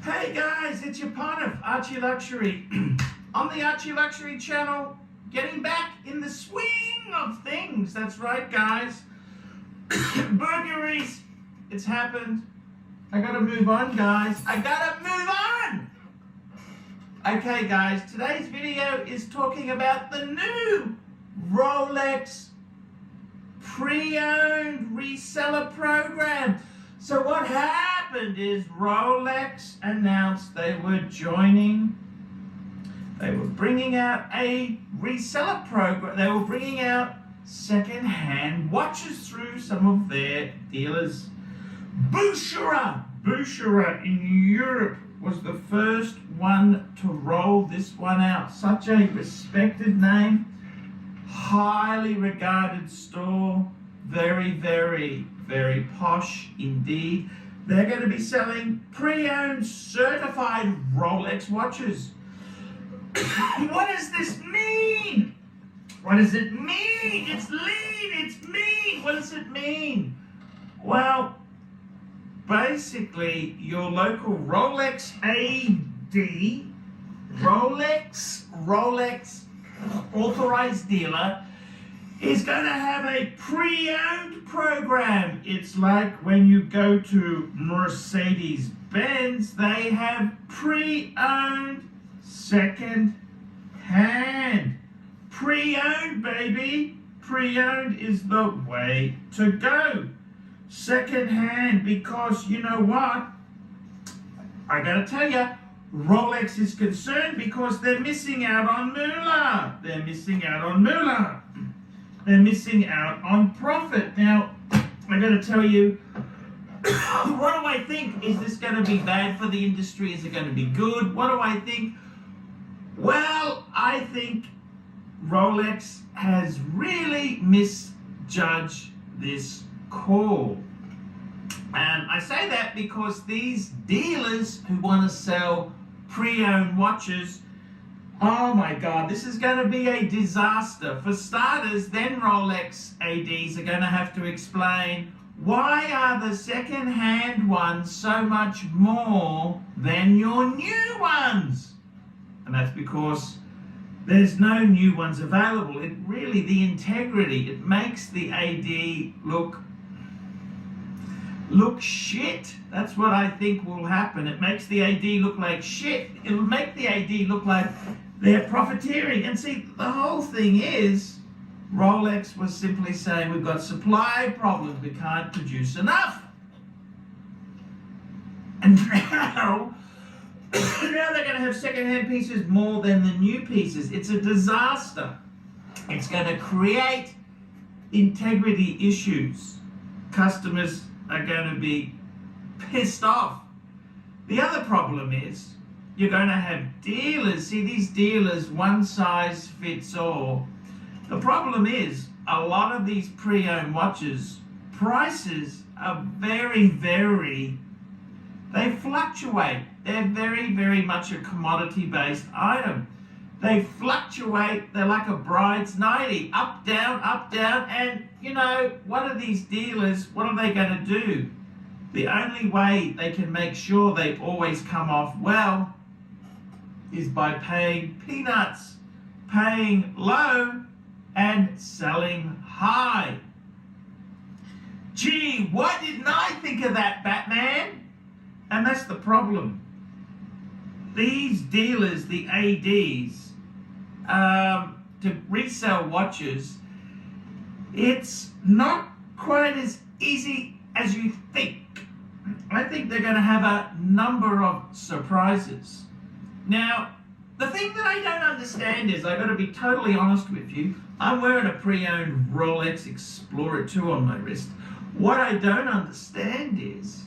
Hey guys, it's your partner, Archie Luxury. On the Archie Luxury channel, getting back in the swing of things. That's right, guys. Burglaries, it's happened. I gotta move on, guys. I gotta move on! Okay, guys, today's video is talking about the new Rolex pre-owned reseller program. So what happened is Rolex announced they were bringing out a reseller program. They were bringing out second-hand watches through some of their dealers. Boucherat in Europe was the first one to roll this one out. Such a respected name, highly regarded store, very, very, very posh indeed. They're going to be selling pre-owned certified Rolex watches. What does this mean? What does it mean? It's lean, it's mean. What does it mean? Well, basically your local Rolex AD, Rolex authorized dealer is going to have a pre-owned program. It's like when you go to Mercedes-Benz, they have pre-owned second hand. Pre-owned, baby. Pre-owned is the way to go. Second hand, because you know what? I gotta tell you, Rolex is concerned because they're missing out on moolah. They're missing out on moolah. They're missing out on profit. Now, I gotta tell you, what do I think? Is this gonna be bad for the industry? Is it gonna be good? What do I think? Well, I think Rolex has really misjudged this call. And I say that because these dealers who want to sell pre-owned watches, oh my God, this is going to be a disaster. For starters, then Rolex ADs are going to have to explain why are the second-hand ones so much more than your new ones? And that's because there's no new ones available. It really, the integrity, it makes the AD look shit. That's what I think will happen. It makes the AD look like shit. It'll make the AD look like they're profiteering. And see, the whole thing is, Rolex was simply saying, we've got supply problems, we can't produce enough. And now they're going to have second-hand pieces more than the new pieces. It's a disaster. It's going to create integrity issues. Customers are going to be pissed off. The other problem is you're going to have dealers. See, these dealers, one size fits all. The problem is a lot of these pre-owned watches, prices are very, they fluctuate. They're very, very much a commodity-based item. They fluctuate. They're like a bride's nightie, up, down, and you know, what are these dealers, what are they going to do? The only way they can make sure they always come off well is by paying peanuts, paying low and selling high. Gee, why didn't I think of that, Batman? And that's the problem. These dealers, the ADs, to resell watches, it's not quite as easy as you think. I think they're going to have a number of surprises. Now, the thing that I don't understand is, I've got to be totally honest with you, I'm wearing a pre-owned Rolex Explorer 2 on my wrist. What I don't understand is,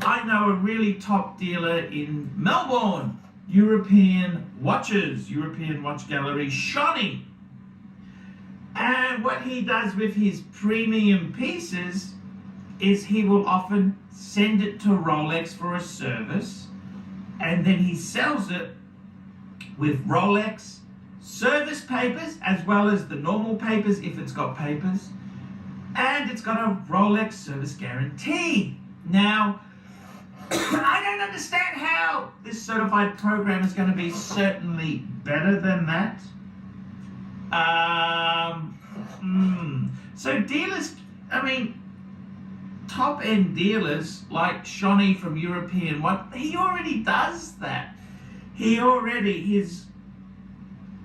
I know a really top dealer in Melbourne, European watches, European watch gallery, Shonny. And what he does with his premium pieces is he will often send it to Rolex for a service, and then he sells it with Rolex service papers as well as the normal papers if it's got papers, and it's got a Rolex service guarantee. Now, I don't understand how this certified program is going to be certainly better than that. So dealers, I mean, top-end dealers like Shawnee from European One, he already does that. His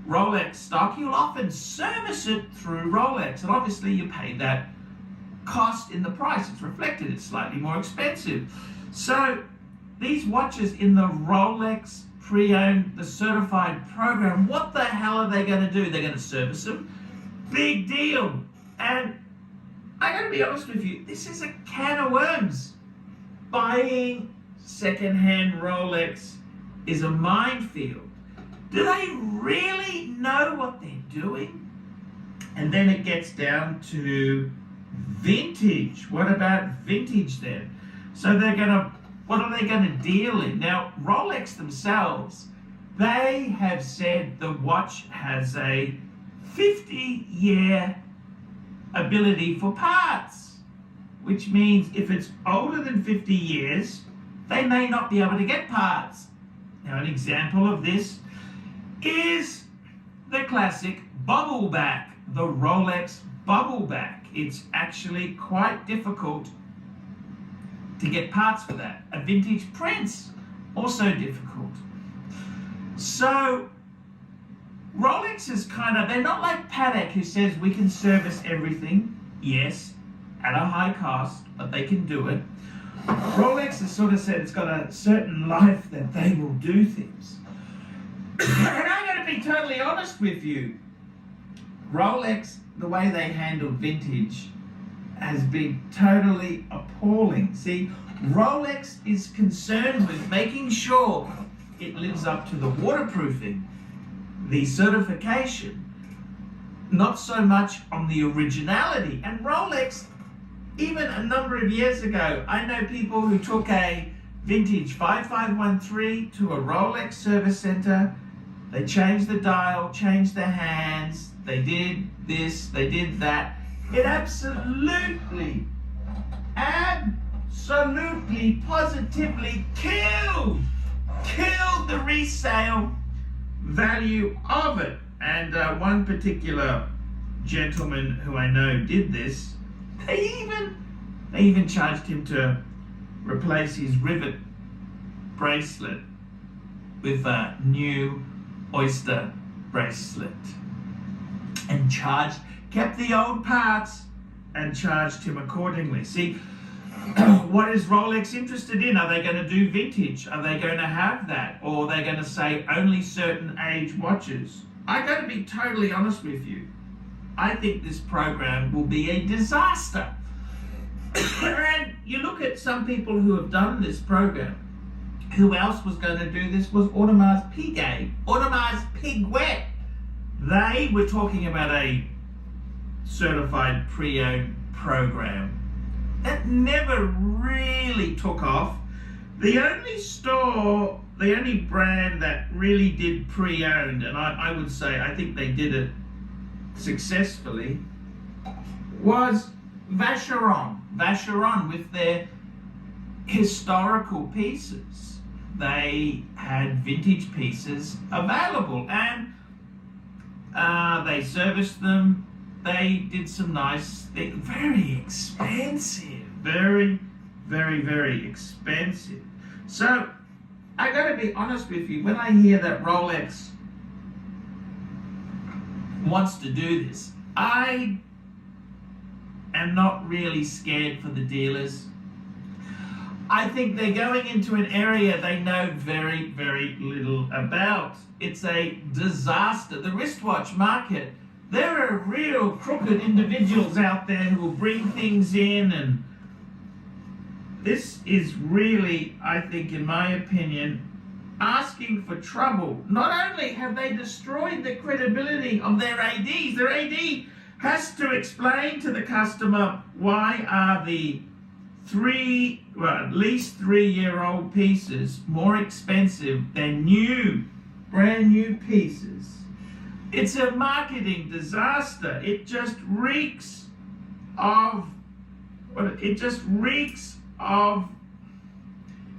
Rolex stock, he'll often service it through Rolex. And obviously you pay that cost in the price. It's reflected. It's slightly more expensive. So these watches in the Rolex pre-owned, the certified program, what the hell are they going to do? They're going to service them? Big deal. And I got to be honest with you, this is a can of worms. Buying second-hand Rolex is a minefield. Do they really know what they're doing? And then it gets down to vintage. What about vintage then? So what are they gonna deal in? Now, Rolex themselves, they have said the watch has a 50-year ability for parts, which means if it's older than 50 years, they may not be able to get parts. Now, an example of this is the classic bubble back, the Rolex bubble back. It's actually quite difficult to get parts for that. A vintage Prince, also difficult. So Rolex is they're not like Patek, who says we can service everything. Yes, at a high cost, but they can do it. Rolex has sort of said it's got a certain life that they will do things. And I'm going to be totally honest with you. Rolex, the way they handle vintage, has been totally appalling. See, Rolex is concerned with making sure it lives up to the waterproofing, the certification, not so much on the originality. And Rolex, even a number of years ago, I know people who took a vintage 5513 to a Rolex service center. They changed the dial, changed the hands, they did this, they did that. It absolutely, positively killed the resale value of it. And one particular gentleman who I know did this. They even charged him to replace his rivet bracelet with a new oyster bracelet, and kept the old parts and charged him accordingly. See, what is Rolex interested in? Are they going to do vintage? Are they going to have that? Or are they going to say only certain age watches? I got to be totally honest with you. I think this program will be a disaster. And you look at some people who have done this program. Who else was going to do this was Audemars Piguet, Audemars Piguet. They were talking about a certified pre-owned program that never really took off. The only brand that really did pre-owned, and I would say I think they did it successfully, was Vacheron. Vacheron with their historical pieces. They had vintage pieces available, and they serviced them. They did some nice things. Very expensive. Very, very, very expensive. So I gotta be honest with you, when I hear that Rolex wants to do this, I am not really scared for the dealers. I think they're going into an area they know very, very little about. It's a disaster. The wristwatch market, there are real crooked individuals out there who will bring things in, and this is really, I think, in my opinion, asking for trouble. Not only have they destroyed the credibility of their ADs, their AD has to explain to the customer why are the at least 3-year-old pieces more expensive than brand new pieces. It's a marketing disaster. It just reeks of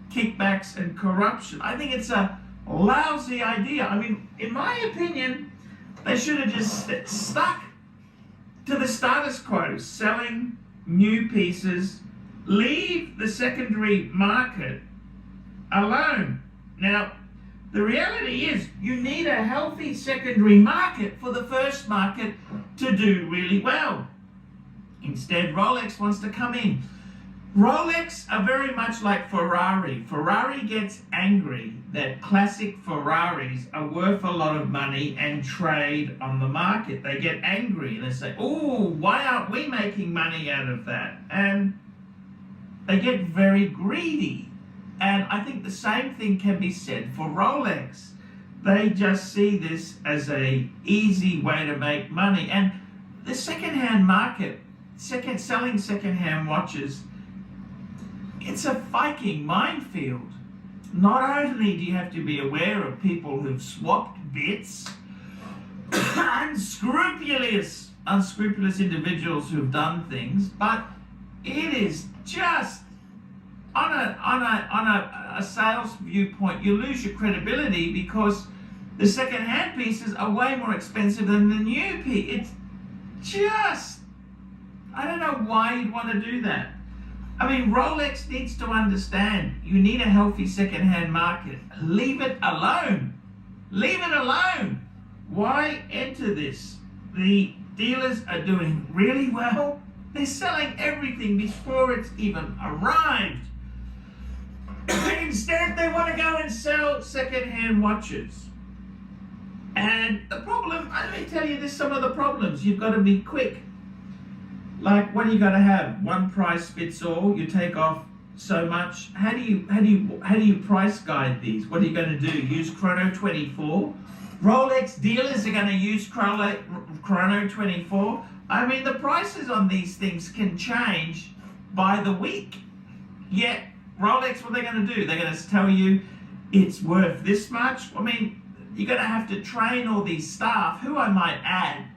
kickbacks and corruption. I think it's a lousy idea. I mean, in my opinion, they should have just stuck to the status quo, selling new pieces, leave the secondary market alone. Now, the reality is you need a healthy secondary market for the first market to do really well. Instead, Rolex wants to come in. Rolex are very much like Ferrari. Ferrari gets angry that classic Ferraris are worth a lot of money and trade on the market. They get angry and they say, oh, why aren't we making money out of that? And they get very greedy. And I think the same thing can be said for Rolex. They just see this as an easy way to make money. And the second-hand market, selling second-hand watches, it's a fucking minefield. Not only do you have to be aware of people who've swapped bits, unscrupulous individuals who've done things, but it is just on a sales viewpoint, you lose your credibility because the second-hand pieces are way more expensive than the new piece. It's just, I don't know why you'd want to do that. I mean, Rolex needs to understand you need a healthy second-hand market. Leave it alone. Leave it alone. Why enter this? The dealers are doing really well. They're selling everything before it's even arrived. Instead, they want to go and sell second-hand watches. And the problem, let me tell you, there's some of the problems. You've got to be quick. Like, what do you got to have? One price fits all. You take off so much. How do you price guide these? What are you going to do? Use Chrono 24? Rolex dealers are going to use Chrono 24. I mean, the prices on these things can change by the week. Yet, Rolex, what are they going to do? They're going to tell you it's worth this much. I mean, you're going to have to train all these staff, who I might add,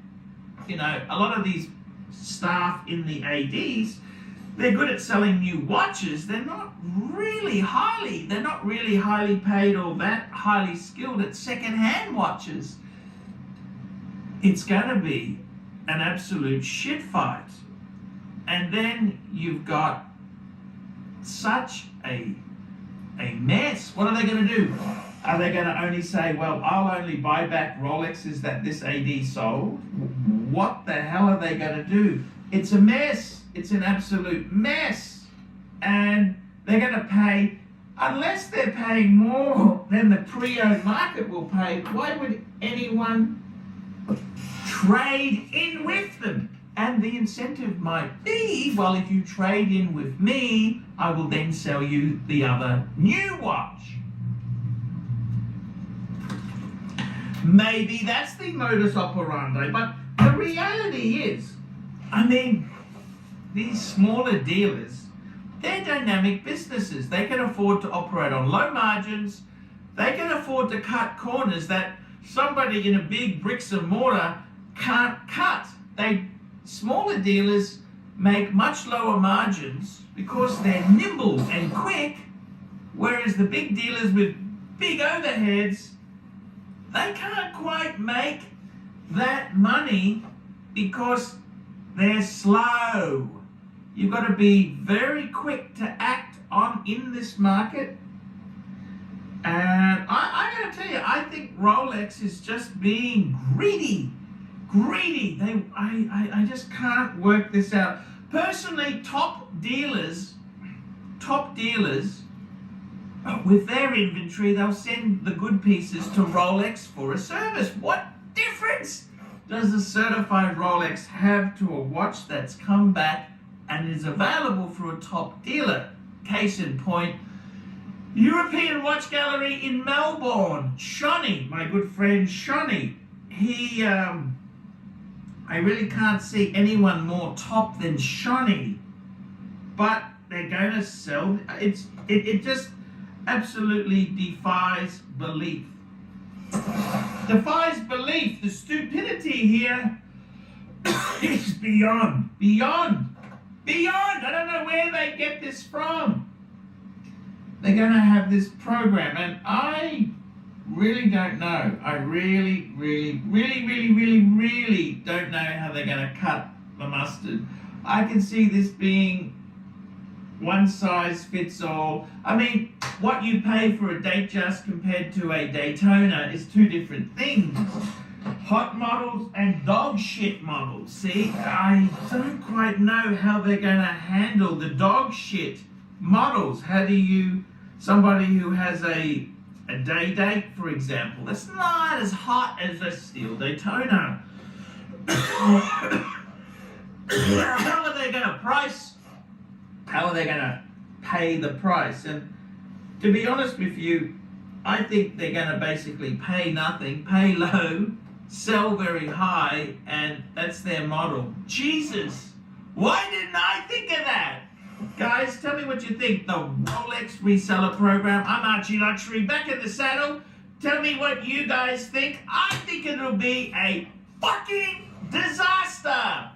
you know, a lot of these staff in the ADs, they're good at selling new watches. They're not really highly paid or that highly skilled at second-hand watches. It's going to be an absolute shit fight. And then you've got such a mess. What are they going to do? Are they going to only say, well, I'll only buy back Rolexes that this AD sold? What the hell are they going to do? It's a mess. It's an absolute mess. And they're going to pay, unless they're paying more than the pre-owned market will pay, why would anyone trade in with them? And the incentive might be, well, if you trade in with me, I will then sell you the other new watch. Maybe that's the modus operandi, but the reality is, I mean, these smaller dealers, they're dynamic businesses. They can afford to operate on low margins. They can afford to cut corners that somebody in a big bricks and mortar can't cut. Smaller dealers make much lower margins because they're nimble and quick, whereas the big dealers with big overheads, they can't quite make that money because they're slow. You've got to be very quick to act in this market. And I got to tell you, I think Rolex is just being greedy. I just can't work this out. Personally, top dealers, with their inventory, they'll send the good pieces to Rolex for a service. What difference does a certified Rolex have to a watch that's come back and is available for a top dealer? Case in point, European Watch Gallery in Melbourne. Shonny, my good friend Shonny, he, I really can't see anyone more top than Shonny, but they're going to sell. It just absolutely defies belief. Defies belief. The stupidity here is beyond. I don't know where they get this from. they're going to have this program, and I really don't know. I really don't know how they're going to cut the mustard. I can see this being one size fits all. I mean, what you pay for a Datejust compared to a Daytona is two different things. Hot models and dog shit models. See, I don't quite know how they're going to handle the dog shit models. How do you, somebody who has a day date, for example, that's not as hot as a steel Daytona. How are they going to price? How are they going to pay the price? And to be honest with you, I think they're going to basically pay nothing, pay low, sell very high, and that's their model. Jesus, why didn't I think of that? Guys, tell me what you think. The Rolex reseller program. I'm Archie Luxury, back in the saddle. Tell me what you guys think. I think it'll be a fucking disaster.